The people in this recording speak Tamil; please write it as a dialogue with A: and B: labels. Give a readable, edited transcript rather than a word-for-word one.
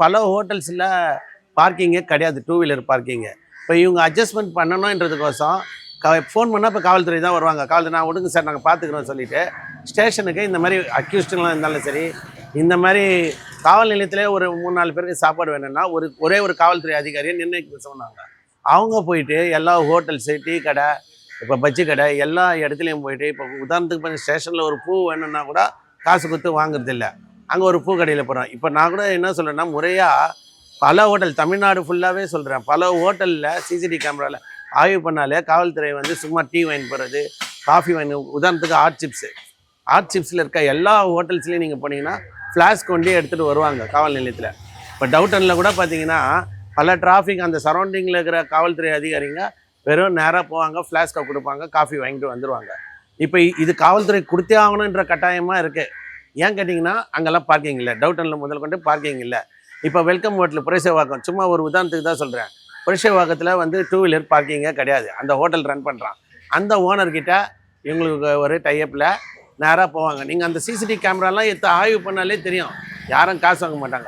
A: பல ஹோட்டல்ஸில் பார்க்கிங்கே கிடையாது, டூ வீலர் பார்க்கிங்கு. இப்போ இவங்க அட்ஜஸ்ட்மெண்ட் பண்ணணுன்றதுக்கோசம் ஃபோன் பண்ணால் இப்போ காவல்துறை தான் வருவாங்க. காவல்துறை நான் விடுங்க சார் நாங்கள் பார்த்துக்குறோம் சொல்லிவிட்டு ஸ்டேஷனுக்கு இந்த மாதிரி அக்யூஸ்டுங்களாம் இருந்தாலும் சரி, இந்த மாதிரி காவல் நிலையத்திலே ஒரு 3-4 பேருக்கு சாப்பாடு வேணும்னா ஒரே ஒரு காவல்துறை அதிகாரியை நிர்ணயிக்க சொன்னாங்க. அவங்க போயிட்டு எல்லா ஹோட்டல்ஸு, டீ கடை, இப்போ பஜ்ஜி கடை எல்லா இடத்துலையும் போயிட்டு, இப்போ உதாரணத்துக்கு இப்போ ஸ்டேஷனில் ஒரு பூ வேணும்னா கூட காசு கொடுத்து வாங்குறதில்ல, அங்கே ஒரு பூ கடையில் போகிறோம். இப்போ நான் கூட என்ன சொல்கிறேன்னா, முறையாக பல ஹோட்டல் தமிழ்நாடு ஃபுல்லாகவே சொல்கிறேன், பல ஹோட்டலில் சிசிடிவி கேமராவில் ஆய்வு பண்ணாலே காவல்துறை வந்து சும்மா டீ வாங்கி போகிறது, காஃபி வாங்கி, உதாரணத்துக்கு ஹாட் சிப்ஸில் இருக்க எல்லா ஹோட்டல்ஸ்லேயும் நீங்கள் போனீங்கன்னா ஃப்ளாஸ்க் கொண்டே எடுத்துகிட்டு வருவாங்க காவல் நிலையத்தில். இப்போ டவுட்டனில் கூட பார்த்தீங்கன்னா பல டிராஃபிக் அந்த சரௌண்டிங்கில் இருக்கிற காவல்துறை அதிகாரிங்க வெறும் நேராக போவாங்க, ஃப்ளாஸ்கை கொடுப்பாங்க, காஃபி வாங்கிட்டு வந்துடுவாங்க. இப்போ இது காவல்துறை கொடுத்தே ஆகணுன்ற கட்டாயமாக இருக்குது. ஏன் கேட்டிங்கன்னா அங்கெல்லாம் பார்க்கிங் இல்லை, டவுட்டனில் முதல் கொண்டு பார்க்கிங் இல்லை. இப்போ வெல்கம் ஹோட்டல் புரட்சிவாக்கம், சும்மா ஒரு உதாரணத்துக்கு தான் சொல்கிறேன், புரட்சிவாக்கத்தில் வந்து டூ வீலர் பார்க்கிங்கே கிடையாது. அந்த ஹோட்டல் ரன் பண்ணுறான், அந்த ஓனர்கிட்ட இவங்களுக்கு ஒரு டைப்பில் நேராக போவாங்க. நீங்கள் அந்த சிசிடிவி கேமராலாம் எடுத்து ஆய்வு பண்ணாலே தெரியும், யாரும் காசு வாங்க மாட்டாங்க.